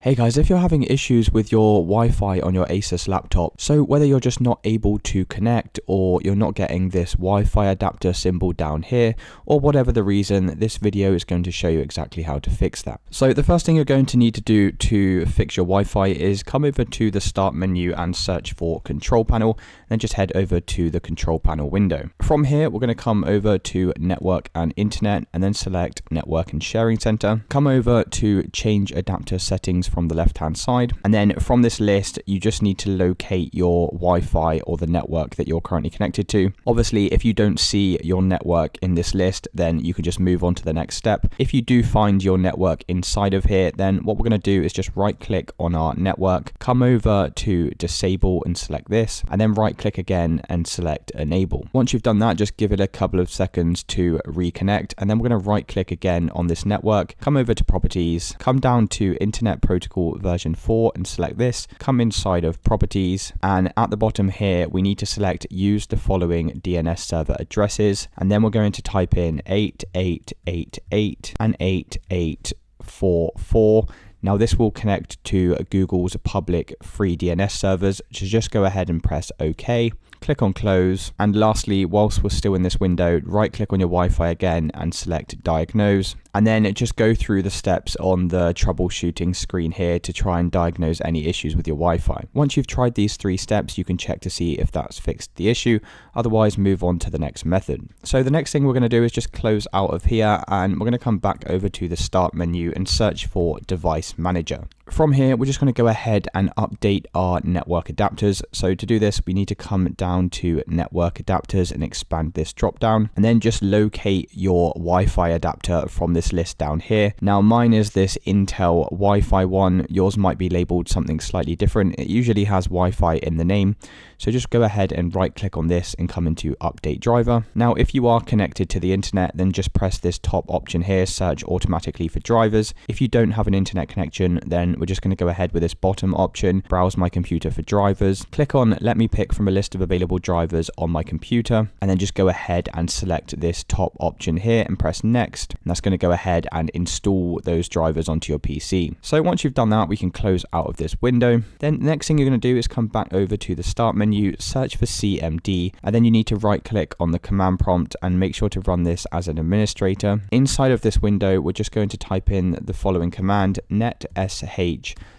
Hey guys, if you're having issues with your Wi-Fi on your ASUS laptop, so whether you're just not able to connect or you're not getting this Wi-Fi adapter symbol down here, or whatever the reason, this video is going to show you exactly how to fix that. So the first thing you're going to need to do to fix your Wi-Fi is come over to the start menu and search for control panel, then just head over to the control panel window. From here, we're going to come over to network and internet and then select network and sharing center. Come over to change adapter settings from the left hand side, and then from this list you just need to locate your Wi-Fi or the network that you're currently connected to. Obviously, if you don't see your network in this list, then you can just move on to the next step. If you do find your network inside of here, then what we're going to do is just right click on our network, come over to disable and select this, and then right click again and select enable. Once you've done that, just give it a couple of seconds to reconnect, and then we're going to right click again on this network, come over to properties, come down to internet protocol version 4 and select this, come inside of properties, and at the bottom here we need to select use the following DNS server addresses, and then we're going to type in 8888 and 8844. Now this will connect to Google's public free DNS servers, so just go ahead and press OK. Click on close, and lastly, whilst we're still in this window, right click on your Wi-Fi again and select diagnose, and then just go through the steps on the troubleshooting screen here to try and diagnose any issues with your Wi-Fi. Once you've tried these 3 steps, you can check to see if that's fixed the issue, otherwise move on to the next method. So the next thing we're going to do is just close out of here, and we're going to come back over to the start menu and search for device manager. From here, we're just going to go ahead and update our network adapters. So to do this, we need to come down to network adapters and expand this drop down, and then just locate your Wi-Fi adapter from this list down here. Now mine is this Intel Wi-Fi one. Yours might be labeled something slightly different. It usually has Wi-Fi in the name. So just go ahead and right click on this and come into update driver. Now if you are connected to the internet, then just press this top option here, search automatically for drivers. If you don't have an internet connection, then we're just going to go ahead with this bottom option, browse my computer for drivers, click on let me pick from a list of available drivers on my computer, and then just go ahead and select this top option here and press next, and that's going to go ahead and install those drivers onto your PC. So once you've done that, we can close out of this window. Then the next thing you're going to do is come back over to the start menu, search for CMD, and then you need to right click on the command prompt and make sure to run this as an administrator. Inside of this window, we're just going to type in the following command, netsh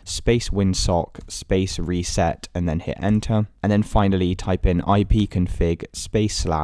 space winsock space reset, and then hit enter, and then finally type in ipconfig space /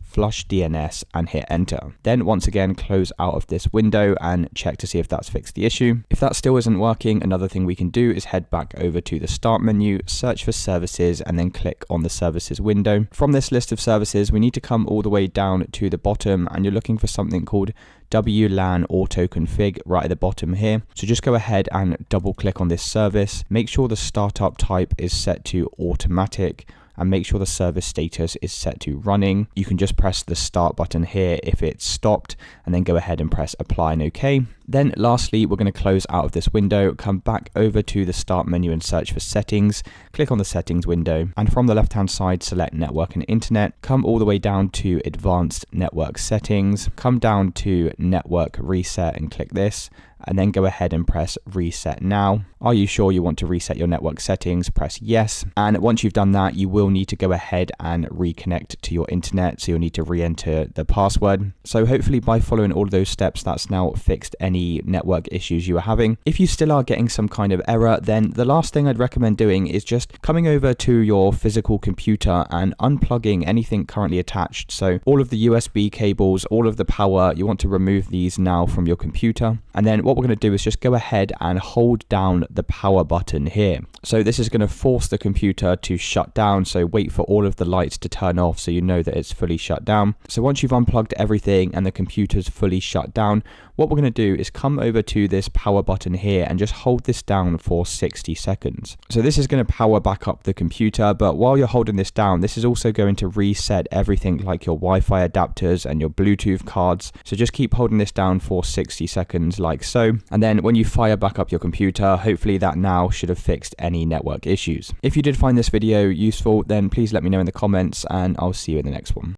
flush DNS and hit enter. Then once again close out of this window and check to see if that's fixed the issue. If that still isn't working, another thing we can do is head back over to the start menu, search for services, and then click on the services window. From this list of services, we need to come all the way down to the bottom, and you're looking for something called WLAN auto config right at the bottom here. So just go ahead and double click on this service, make sure the startup type is set to automatic, and make sure the service status is set to running. You can just press the start button here if it's stopped, and then go ahead and press apply and OK. Then lastly, we're going to close out of this window, come back over to the start menu and search for settings, click on the settings window, and from the left hand side select network and internet, come all the way down to advanced network settings, come down to network reset and click this, and then go ahead and press reset now. Are you sure you want to reset your network settings? Press yes. And once you've done that, you will need to go ahead and reconnect to your internet. So you'll need to re-enter the password. So hopefully by following all of those steps, that's now fixed any network issues you are having. If you still are getting some kind of error, then the last thing I'd recommend doing is just coming over to your physical computer and unplugging anything currently attached. So all of the USB cables, all of the power, you want to remove these now from your computer. And then what we're going to do is just go ahead and hold down the power button here. So this is going to force the computer to shut down. So wait for all of the lights to turn off so you know that it's fully shut down. So once you've unplugged everything and the computer's fully shut down, what we're going to do is come over to this power button here and just hold this down for 60 seconds. So this is going to power back up the computer, but while you're holding this down, this is also going to reset everything like your Wi-Fi adapters and your Bluetooth cards. So just keep holding this down for 60 seconds like so. And then when you fire back up your computer, hopefully that now should have fixed any network issues. If you did find this video useful, then please let me know in the comments, and I'll see you in the next one.